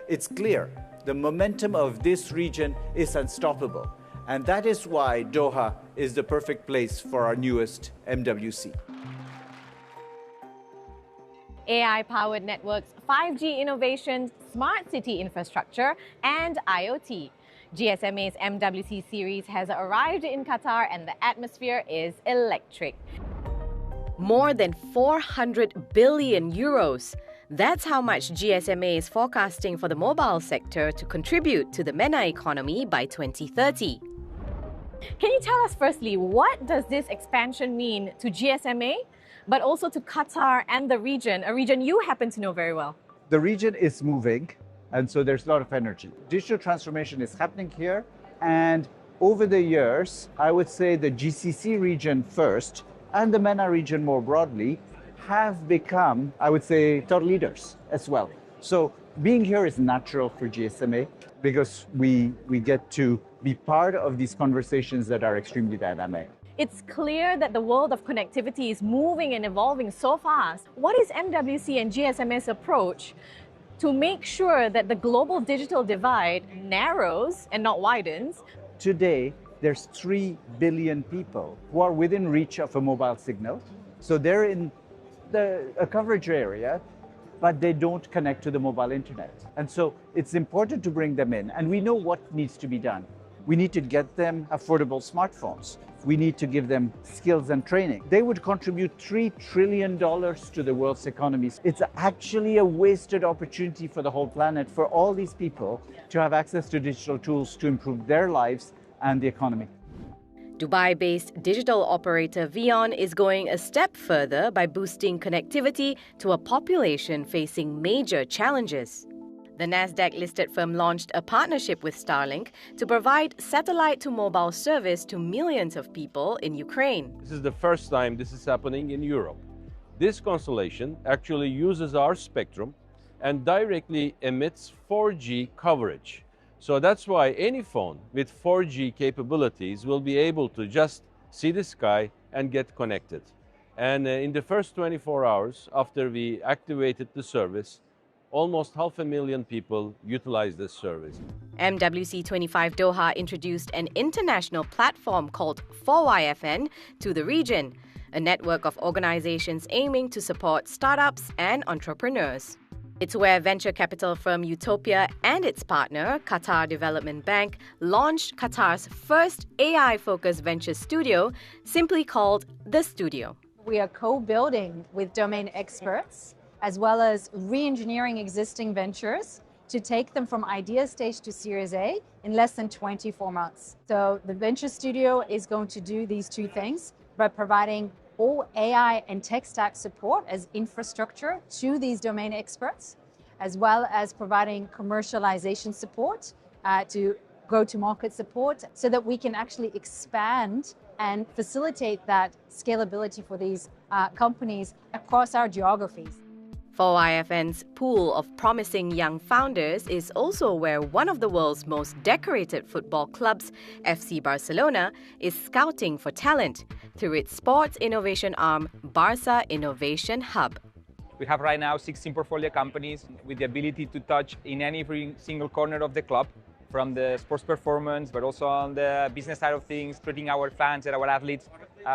It's clear the momentum of this region is unstoppable, and that is why Doha is the perfect place for our newest MWC. AI-powered networks, 5G innovations, smart city infrastructure, and IoT. GSMA's MWC series has arrived in Qatar and the atmosphere is electric. More than 400 billion euros. That's how much GSMA is forecasting for the mobile sector to contribute to the MENA economy by 2030. Can you tell us firstly, what does this expansion mean to GSMA, but also to Qatar and the region, a region you happen to know very well? The region is moving, and so there's a lot of energy. Digital transformation is happening here, and over the years, I would say the GCC region first, and the MENA region more broadly, have become, I would say, thought leaders as well. So being here is natural for GSMA because we get to be part of these conversations that are extremely dynamic. It's clear that the world of connectivity is moving and evolving so fast. What is MWC and GSMA's approach to make sure that the global digital divide narrows and not widens? Today, there's 3 billion people who are within reach of a mobile signal. So they're in a coverage area, but they don't connect to the mobile internet. And so it's important to bring them in. And we know what needs to be done. We need to get them affordable smartphones. We need to give them skills and training. They would contribute $3 trillion to the world's economies. It's actually a wasted opportunity for the whole planet for all these people to have access to digital tools to improve their lives and the economy. Dubai-based digital operator Vion is going a step further by boosting connectivity to a population facing major challenges. The Nasdaq-listed firm launched a partnership with Starlink to provide satellite-to-mobile service to millions of people in Ukraine. This is the first time this is happening in Europe. This constellation actually uses our spectrum and directly emits 4G coverage. So that's why any phone with 4G capabilities will be able to just see the sky and get connected. And in the first 24 hours after we activated the service, almost 500,000 people utilize this service. MWC25 Doha introduced an international platform called 4YFN to the region, a network of organizations aiming to support startups and entrepreneurs. It's where venture capital firm Utopia and its partner, Qatar Development Bank, launched Qatar's first AI-focused venture studio, simply called The Studio. We are co-building with domain experts as well as re-engineering existing ventures to take them from idea stage to Series A in less than 24 months. So the Venture Studio is going to do these two things by providing all AI and tech stack support as infrastructure to these domain experts, as well as providing commercialization support to go-to-market support so that we can actually expand and facilitate that scalability for these companies across our geographies. 4YFN's pool of promising young founders is also where one of the world's most decorated football clubs, FC Barcelona, is scouting for talent through its sports innovation arm, Barça Innovation Hub. We have right now 16 portfolio companies with the ability to touch in any single corner of the club, from the sports performance, but also on the business side of things, treating our fans and our athletes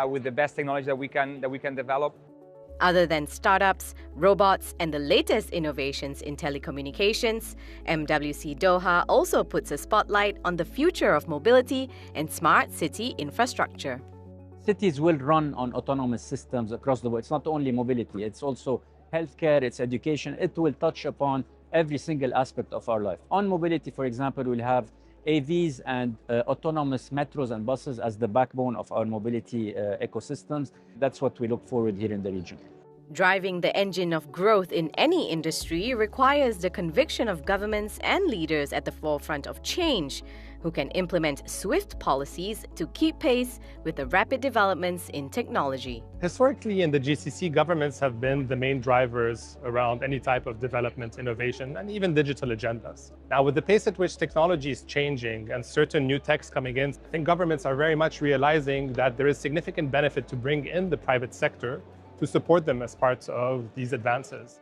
with the best technology that we can develop. Other than startups, robots, and the latest innovations in telecommunications, MWC Doha also puts a spotlight on the future of mobility and smart city infrastructure. Cities will run on autonomous systems across the world. It's not only mobility, it's also healthcare, it's education. It will touch upon every single aspect of our life. On mobility, for example, we'll have AVs and autonomous metros and buses as the backbone of our mobility ecosystems. That's what we look forward here in the region. Driving the engine of growth in any industry requires the conviction of governments and leaders at the forefront of change, who can implement swift policies to keep pace with the rapid developments in technology. Historically, in the GCC, governments have been the main drivers around any type of development, innovation, and even digital agendas. Now, with the pace at which technology is changing and certain new techs coming in, I think governments are very much realizing that there is significant benefit to bring in the private sector to support them as part of these advances.